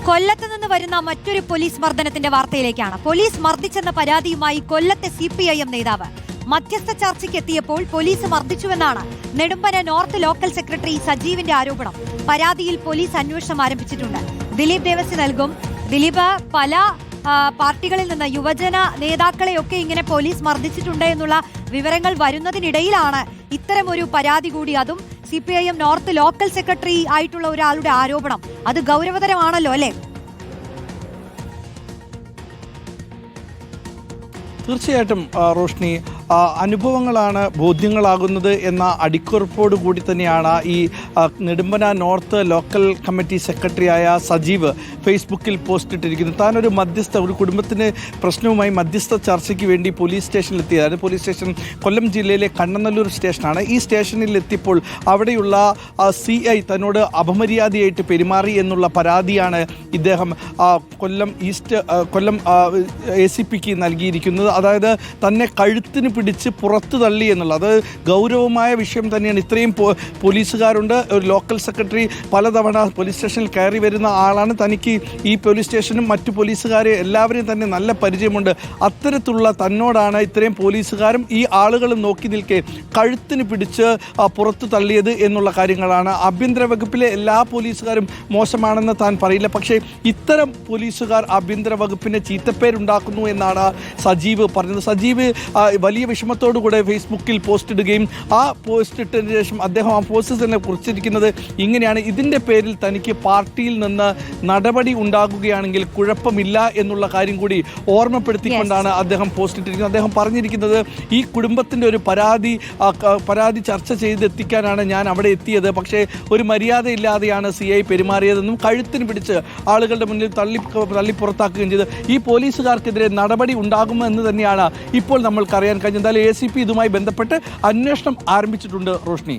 കൊല്ലത്ത് നിന്ന് വരുന്ന മറ്റൊരു പോലീസ് മർദ്ദനത്തിന്റെ വാർത്തയിലേക്കാണ്. പോലീസ് മർദ്ദിച്ചെന്ന പരാതിയുമായി കൊല്ലത്തെ CPIM നേതാവ് മധ്യസ്ഥ ചർച്ചയ്ക്ക് എത്തിയപ്പോൾ പോലീസ് മർദ്ദിച്ചുവെന്നാണ് നെടുമ്പന നോർത്ത് ലോക്കൽ സെക്രട്ടറി സജീവിന്റെ ആരോപണം. പരാതിയിൽ പോലീസ് അന്വേഷണം ആരംഭിച്ചിട്ടുണ്ട്. ദിലീപ് ദേവസ്യ നൽകും. ദിലീപ്, പല പാർട്ടികളിൽ നിന്ന് യുവജന നേതാക്കളെയൊക്കെ ഇങ്ങനെ പോലീസ് മർദ്ദിച്ചിട്ടുണ്ട് എന്നുള്ള വിവരങ്ങൾ വരുന്നതിനിടയിലാണ് ഇത്തരമൊരു പരാതി കൂടി, അതും CPIM നോർത്ത് ലോക്കൽ സെക്രട്ടറി ആയിട്ടുള്ള ഒരാളുടെ ആരോപണം. അത് ഗൗരവതരമാണല്ലോ അല്ലേ? തീർച്ചയായിട്ടും റോഷ്നി, അനുഭവങ്ങളാണ് ബോധ്യങ്ങളാകുന്നത് എന്ന അടിക്കുറിപ്പോട് കൂടി തന്നെയാണ് ഈ നെടുമ്പന നോർത്ത് ലോക്കൽ കമ്മിറ്റി സെക്രട്ടറിയായ സജീവ് ഫേസ്ബുക്കിൽ പോസ്റ്റ് ഇട്ടിരിക്കുന്നത്. താനൊരു ഒരു കുടുംബത്തിന് പ്രശ്നവുമായി മധ്യസ്ഥ ചർച്ചയ്ക്ക് വേണ്ടി പോലീസ് സ്റ്റേഷനിലെത്തിയതാണ്. പോലീസ് സ്റ്റേഷൻ കൊല്ലം ജില്ലയിലെ കണ്ണനല്ലൂർ സ്റ്റേഷനാണ്. ഈ സ്റ്റേഷനിൽ എത്തിയപ്പോൾ അവിടെയുള്ള CI തന്നോട് അപമര്യാദയായിട്ട് പെരുമാറി എന്നുള്ള പരാതിയാണ് ഇദ്ദേഹം കൊല്ലം ACPക്ക് നൽകിയിരിക്കുന്നത്. അതായത് തന്നെ കഴുത്തിന് പിടിച്ച് പുറത്തു തള്ളി എന്നുള്ളത് അത് ഗൗരവമായ വിഷയം തന്നെയാണ്. ഇത്രയും പോലീസുകാരുണ്ട്. ഒരു ലോക്കൽ സെക്രട്ടറി പലതവണ പോലീസ് സ്റ്റേഷനിൽ കയറി വരുന്ന ആളാണ്. തനിക്ക് ഈ പോലീസ് സ്റ്റേഷനും മറ്റു പോലീസുകാരെ എല്ലാവരെയും തന്നെ നല്ല പരിചയമുണ്ട്. അത്തരത്തിലുള്ള തന്നോടാണ് ഇത്രയും പോലീസുകാരും ഈ ആളുകളും നോക്കി നിൽക്കെ കഴുത്തിന് പിടിച്ച് പുറത്തു തള്ളിയത് എന്നുള്ള കാര്യങ്ങളാണ്. ആഭ്യന്തര വകുപ്പിലെ എല്ലാ പോലീസുകാരും മോശമാണെന്ന് താൻ പറയില്ല, പക്ഷേ ഇത്തരം പോലീസുകാർ ആഭ്യന്തര വകുപ്പിനെ ചീത്തപ്പേരുണ്ടാക്കുന്നു എന്നാണ് സജീവ് പറഞ്ഞത്. സജീവ് വലിയ വിഷമത്തോടുകൂടെ ഫേസ്ബുക്കിൽ പോസ്റ്റ് ഇടുകയും ആ പോസ്റ്റ് ഇട്ടതിന് ശേഷം അദ്ദേഹം ആ പോസ്റ്റ് തന്നെ കുറിച്ചിരിക്കുന്നത് ഇങ്ങനെയാണ്: ഇതിൻ്റെ പേരിൽ തനിക്ക് പാർട്ടിയിൽ നിന്ന് നടപടി ഉണ്ടാകുകയാണെങ്കിൽ കുഴപ്പമില്ല എന്നുള്ള കാര്യം കൂടി ഓർമ്മപ്പെടുത്തിക്കൊണ്ടാണ് അദ്ദേഹം പോസ്റ്റ് ഇട്ടിരിക്കുന്നത്. അദ്ദേഹം പറഞ്ഞിരിക്കുന്നത്, ഈ കുടുംബത്തിൻ്റെ ഒരു പരാതി ചർച്ച ചെയ്തെത്തിക്കാനാണ് ഞാൻ അവിടെ എത്തിയത്, പക്ഷേ ഒരു മര്യാദയില്ലാതെയാണ് CI പെരുമാറിയതെന്നും കഴുത്തിന് പിടിച്ച് ആളുകളുടെ മുന്നിൽ തള്ളി പുറത്താക്കുകയും ചെയ്ത് ഈ പോലീസുകാർക്കെതിരെ നടപടി ഉണ്ടാകുമെന്ന് തന്നെയാണ് ഇപ്പോൾ നമ്മൾക്കറിയാൻ കഴിഞ്ഞത്. എന്തായാലും ACP ഇതുമായി ബന്ധപ്പെട്ട് അന്വേഷണം ആരംഭിച്ചിട്ടുണ്ട്. റോഷ്നി.